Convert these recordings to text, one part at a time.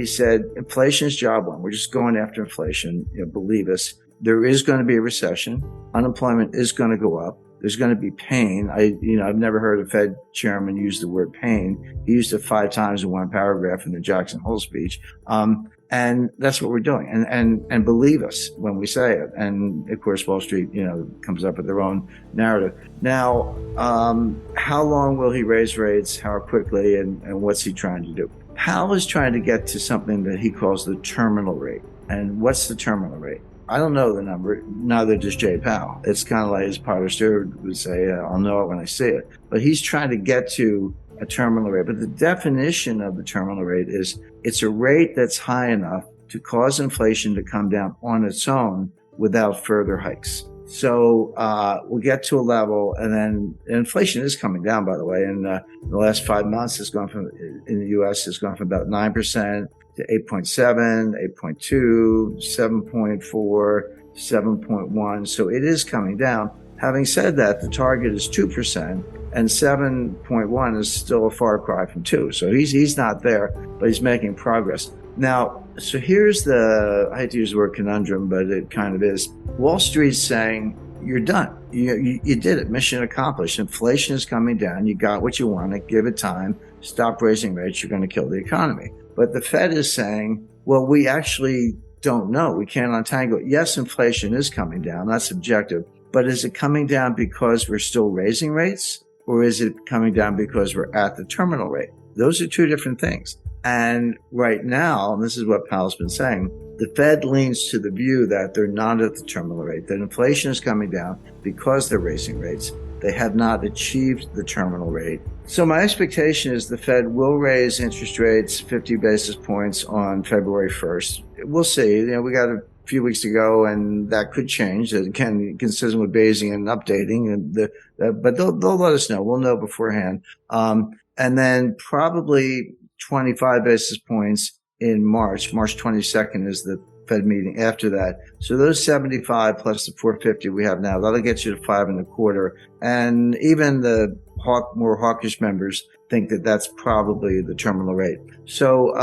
he said, inflation is job one. We're just going after inflation. Believe us, there is going to be a recession. Unemployment is going to go up. There's going to be pain. I've never heard a Fed chairman use the word pain. He used it 5 times in one paragraph in the Jackson Hole speech. And that's what we're doing. And believe us when we say it. And of course, Wall Street, comes up with their own narrative. Now, how long will he raise rates? How quickly? And what's he trying to do? Powell is trying to get to something that he calls the terminal rate. And what's the terminal rate? I don't know the number, neither does Jay Powell. It's kind of like, as Potter Stewart would say, I'll know it when I see it. But he's trying to get to a terminal rate. But the definition of the terminal rate is it's a rate that's high enough to cause inflation to come down on its own without further hikes. So we'll get to a level, and then inflation is coming down, by the way. And the last 5 months in the U.S. has gone from about 9% to 8.7, 8.2, 7.4, 7.1. So it is coming down. Having said that, the target is 2%, and 7.1 is still a far cry from 2. So he's not there, but he's making progress. Now, so here's I hate to use the word conundrum, but it kind of is. Wall Street's saying, you're done. You did it. Mission accomplished. Inflation is coming down. You got what you wanted. Give it time. Stop raising rates. You're going to kill the economy. But the Fed is saying, well, we actually don't know. We can't untangle it. Yes, inflation is coming down. That's objective. But is it coming down because we're still raising rates? Or is it coming down because we're at the terminal rate? Those are two different things. And right now, and this is what Powell's been saying, the Fed leans to the view that they're not at the terminal rate, that inflation is coming down because they're raising rates. They have not achieved the terminal rate. So my expectation is the Fed will raise interest rates 50 basis points on February 1st. We'll see. We got a few weeks to go, and that could change. It can be consistent with Bayesian and updating, but they'll let us know. We'll know beforehand. And then probably 25 basis points in March. March 22nd is the Fed meeting after that. So those 75 plus the 450 we have now, that'll get you to 5.25. And even the more hawkish members think that that's probably the terminal rate. So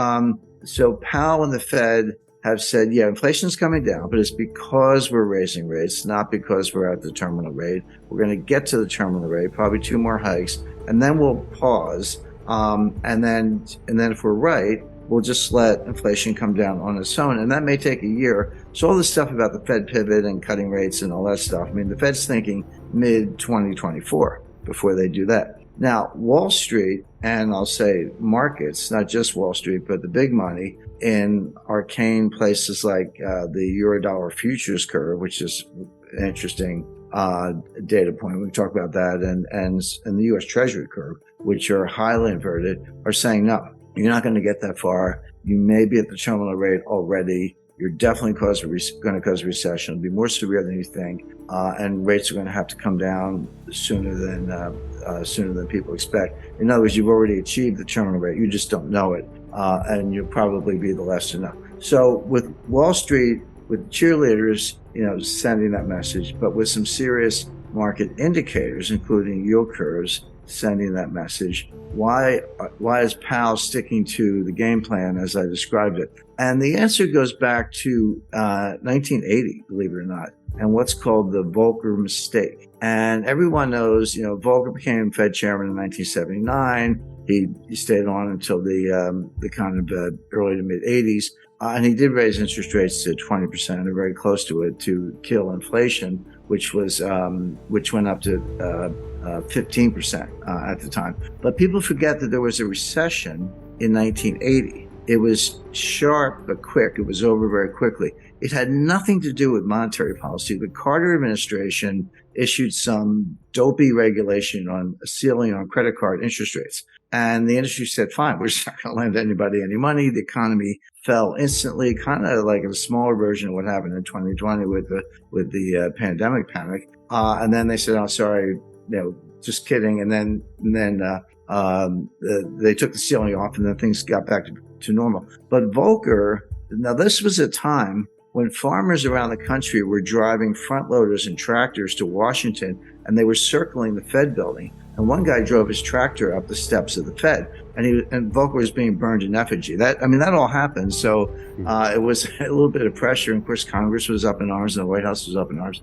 Powell and the Fed have said, yeah, inflation's coming down, but it's because we're raising rates, not because we're at the terminal rate. We're going to get to the terminal rate, probably 2 more hikes, and then we'll pause. And then if we're right, we'll just let inflation come down on its own. And that may take a year. So all this stuff about the Fed pivot and cutting rates and all that stuff, the Fed's thinking mid-2024 before they do that. Now, Wall Street, and I'll say markets, not just Wall Street, but the big money in arcane places like the Eurodollar futures curve, which is an interesting data point. We can talk about that, and the U.S. Treasury curve, which are highly inverted, are saying, no, you're not going to get that far. You may be at the terminal rate already. You're definitely going to cause a recession. It'll be more severe than you think, and rates are going to have to come down sooner than people expect. In other words, you've already achieved the terminal rate. You just don't know it, and you'll probably be the last to know. So with Wall Street, with cheerleaders, sending that message, but with some serious market indicators, including yield curves, sending that message. Why is Powell sticking to the game plan as I described it? And the answer goes back to 1980, believe it or not, and what's called the Volcker mistake. And everyone knows, Volcker became Fed chairman in 1979. He stayed on until the kind of early to mid 80s. And he did raise interest rates to 20% or very close to it to kill inflation, which went up to 15% at the time. But people forget that there was a recession in 1980. It was sharp but quick. It was over very quickly. It had nothing to do with monetary policy. The Carter administration issued some dopey regulation on a ceiling on credit card interest rates. And the industry said, fine, we're just not going to lend anybody any money. The economy fell instantly, kind of like a smaller version of what happened in 2020 with the pandemic panic. And then they said, oh, sorry, just kidding. And then they took the ceiling off, and then things got back to normal. But Volcker, now this was a time when farmers around the country were driving front loaders and tractors to Washington, and they were circling the Fed building. and one guy drove his tractor up the steps of the Fed, and Volcker was being burned in effigy. That all happened. So it was a little bit of pressure, and of course Congress was up in arms and the White House was up in arms.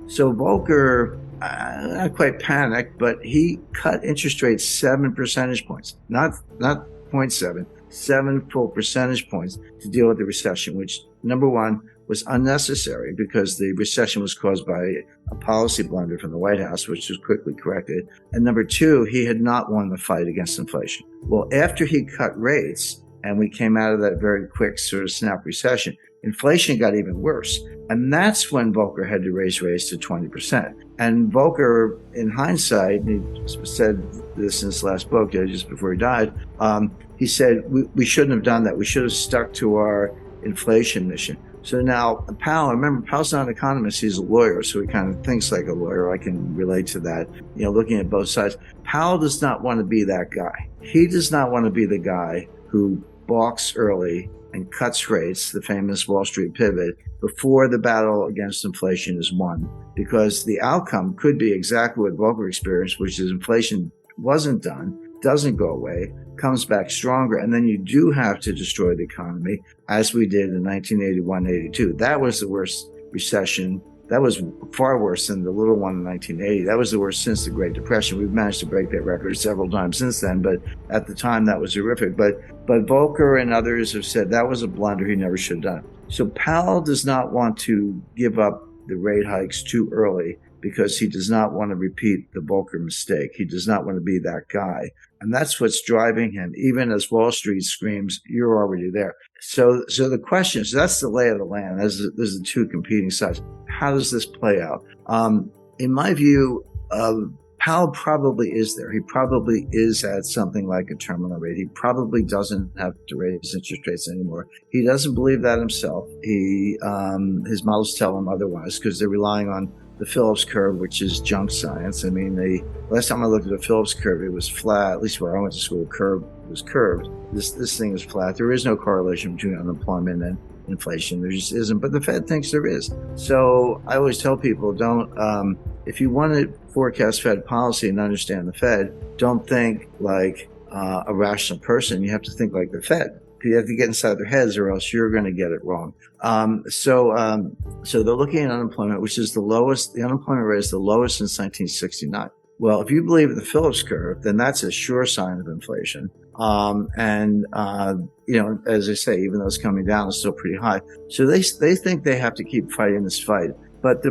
So Volcker, not quite panicked, but he cut interest rates 7 percentage points, not 0.7, 7 full percentage points to deal with the recession, which, number one, was unnecessary because the recession was caused by a policy blunder from the White House, which was quickly corrected. And number two, he had not won the fight against inflation. Well, after he cut rates and we came out of that very quick sort of snap recession, inflation got even worse. And that's when Volcker had to raise rates to 20%. And Volcker, in hindsight, he said this in his last book, just before he died, he said, we shouldn't have done that. We should have stuck to our inflation mission. So now Powell, remember, Powell's not an economist, he's a lawyer, so he kind of thinks like a lawyer. I can relate to that, looking at both sides. Powell does not want to be that guy. He does not want to be the guy who balks early and cuts rates, the famous Wall Street pivot, before the battle against inflation is won. Because the outcome could be exactly what Volcker experienced, which is inflation wasn't done, doesn't go away, comes back stronger, and then you do have to destroy the economy, as we did in 1981-82. That was the worst recession. That was far worse than the little one in 1980. That was the worst since the Great Depression. We've managed to break that record several times since then, but at the time that was horrific. But Volcker and others have said that was a blunder he never should have done. So Powell does not want to give up the rate hikes too early because he does not want to repeat the Volcker mistake. He does not want to be that guy. And that's what's driving him, even as Wall Street screams, you're already there. So the question is, that's the lay of the land. There's the two competing sides. How does this play out? In my view, Powell probably is there. He probably is at something like a terminal rate. He probably doesn't have to raise interest rates anymore. He doesn't believe that himself. His models tell him otherwise because they're relying on the Phillips curve, which is junk science. I mean, the last time I looked at the Phillips curve, it was flat. At least where I went to school, curve was curved. This thing is flat. There is no correlation between unemployment and inflation. There just isn't. But the Fed thinks there is. So I always tell people, don't. If you want to forecast Fed policy and understand the Fed, don't think like a rational person. You have to think like the Fed. You have to get inside their heads or else you're going to get it wrong. So they're looking at unemployment, which is the lowest. The unemployment rate is the lowest since 1969. Well, if you believe the Phillips curve, then that's a sure sign of inflation. As I say, even though it's coming down, it's still pretty high. So they think they have to keep fighting this fight. But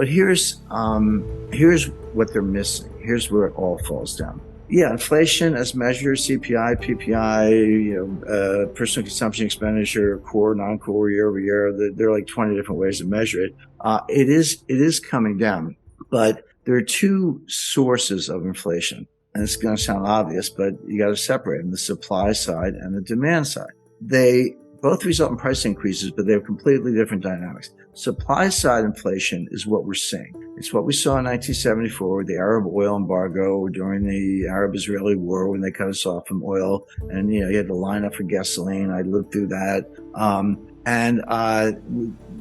here's what they're missing. Here's where it all falls down. Yeah, inflation as measured, CPI, PPI, personal consumption expenditure, core, non-core, year over year. There are like 20 different ways to measure it. It is coming down, but there are two sources of inflation. And it's going to sound obvious, but you got to separate them, the supply side and the demand side. They both result in price increases, but they have completely different dynamics. Supply side inflation is what we're seeing. It's what we saw in 1974 with the Arab oil embargo, during the Arab-Israeli war when they cut us off from oil. And, you had to line up for gasoline. I lived through that.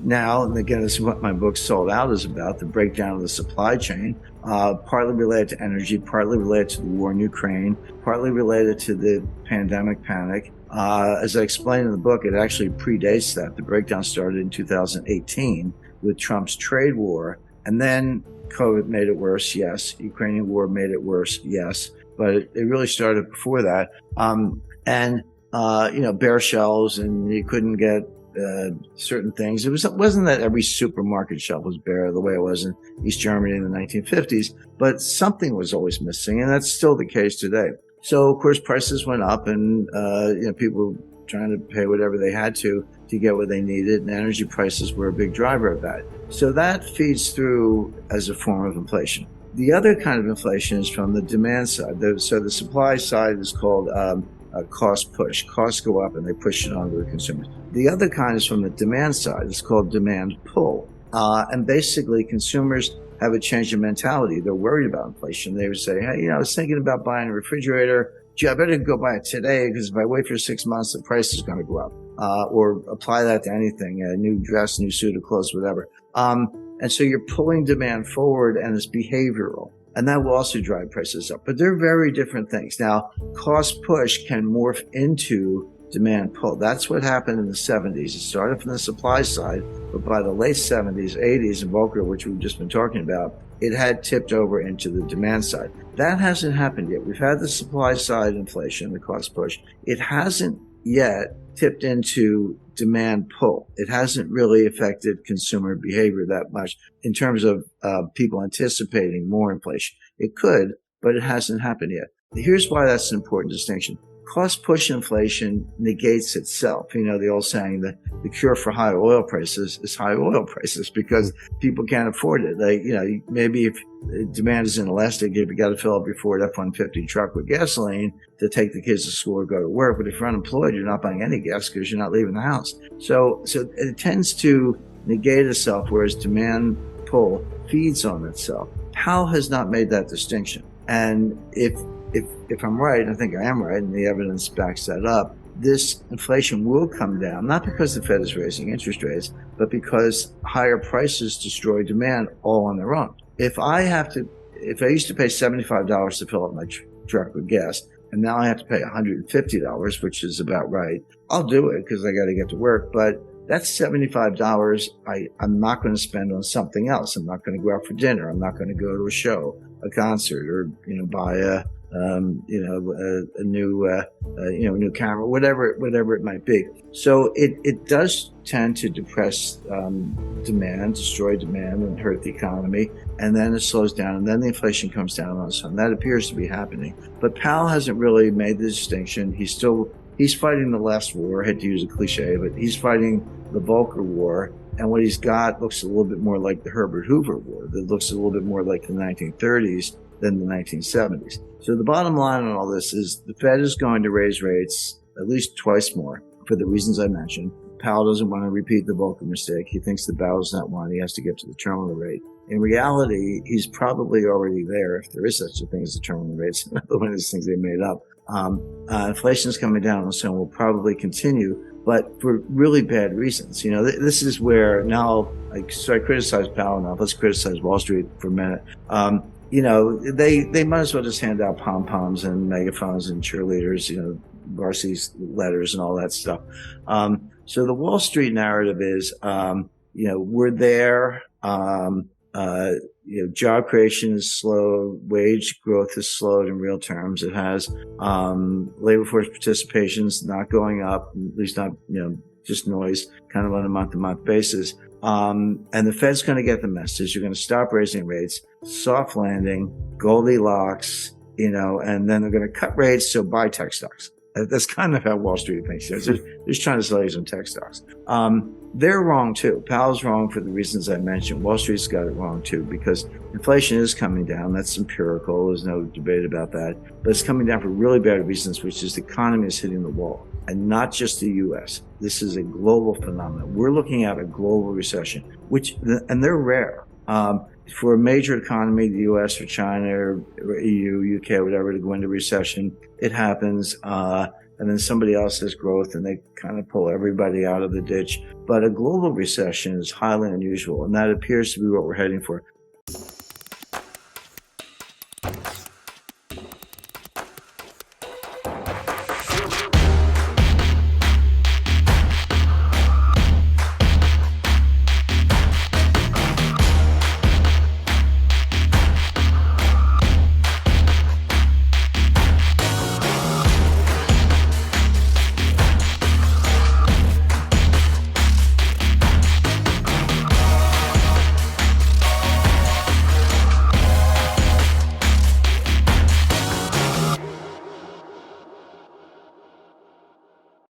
Now, and again, this is what my book Sold Out is about, the breakdown of the supply chain, partly related to energy, partly related to the war in Ukraine, partly related to the pandemic panic. As I explained in the book, it actually predates that. The breakdown started in 2018 with Trump's trade war. And then COVID made it worse, yes. Ukrainian war made it worse, yes. But it really started before that. Bare shelves, and you couldn't get certain things. It wasn't that every supermarket shelf was bare the way it was in East Germany in the 1950s, but something was always missing, and that's still the case today. So, of course, prices went up, and people were trying to pay whatever they had to get what they needed, and energy prices were a big driver of that. So that feeds through as a form of inflation. The other kind of inflation is from the demand side. So the supply side is called cost push. Costs go up and they push it onto the consumers. The other kind is from the demand side. It's called demand pull. And basically consumers have a change in mentality. They're worried about inflation. They would say, hey, I was thinking about buying a refrigerator. Gee, I better go buy it today because if I wait for 6 months, the price is going to go up. Or apply that to anything, a new dress, new suit of clothes, whatever. And so you're pulling demand forward, and it's behavioral. And that will also drive prices up. But they're very different things. Now, cost push can morph into demand pull. That's what happened in the 70s. It started from the supply side, but by the late 70s, 80s, and Volcker, which we've just been talking about, it had tipped over into the demand side. That hasn't happened yet. We've had the supply side inflation, the cost push. It hasn't yet tipped into demand pull. It hasn't really affected consumer behavior that much in terms of people anticipating more inflation. It could, but it hasn't happened yet. Here's why that's an important distinction. Cost push inflation negates itself. You know, the old saying that the cure for high oil prices is high oil prices because people can't afford it. Like, you know, maybe if demand is inelastic, if you got to fill up your Ford F-150 truck with gasoline to take the kids to school or go to work. But if you're unemployed, you're not buying any gas because you're not leaving the house. So it tends to negate itself, whereas demand pull feeds on itself. Powell has not made that distinction. And if I'm right, I think I am right, and the evidence backs that up, this inflation will come down, not because the Fed is raising interest rates, but because higher prices destroy demand all on their own. If I used to pay $75 to fill up my truck with gas, and now I have to pay $150, which is about right, I'll do it because I got to get to work, but that's $75 I'm not going to spend on something else. I'm not going to go out for dinner. I'm not going to go to a show, a concert, or, you know, buy a new camera, whatever it might be. So it does tend to depress demand, destroy demand, and hurt the economy. And then it slows down, and then the inflation comes down on its own. That appears to be happening. But Powell hasn't really made the distinction. He's fighting the last war. I hate to use a cliche, but he's fighting the Volcker War. And what he's got looks a little bit more like the Herbert Hoover War. That looks a little bit more like the 1930s than the 1970s. So the bottom line on all this is the Fed is going to raise rates at least twice more for the reasons I mentioned. Powell doesn't want to repeat the Volcker mistake. He thinks the battle's not won. He has to get to the terminal rate. In reality, he's probably already there, if there is such a thing as the terminal rates. Another one of these things they made up. Inflation is coming down, and so will probably continue, but for really bad reasons. You know, this is where now, I criticize Powell now. Let's criticize Wall Street for a minute. You know, they might as well just hand out pom-poms and megaphones and cheerleaders, you know, varsity letters and all that stuff. So the Wall Street narrative is, you know, we're there. You know, job creation is slow. Wage growth is slowed in real terms. It has, labor force participation is not going up, at least not, you know, just noise, kind of on a month-to-month basis. And the Fed's going to get the message. You're going to stop raising rates, soft landing, Goldilocks, you know, and then they're going to cut rates, so buy tech stocks. That's kind of how Wall Street thinks. They're just trying to sell you some tech stocks. They're wrong too. Powell's wrong for the reasons I mentioned. Wall Street's got it wrong too, because inflation is coming down. That's empirical. There's no debate about that. But it's coming down for really bad reasons, which is the economy is hitting the wall. And not just the U.S. This is a global phenomenon. We're looking at a global recession, and they're rare. For a major economy, the U.S. or China or EU, UK, whatever, to go into recession, it happens. And then somebody else has growth and they kind of pull everybody out of the ditch. But a global recession is highly unusual, and that appears to be what we're heading for.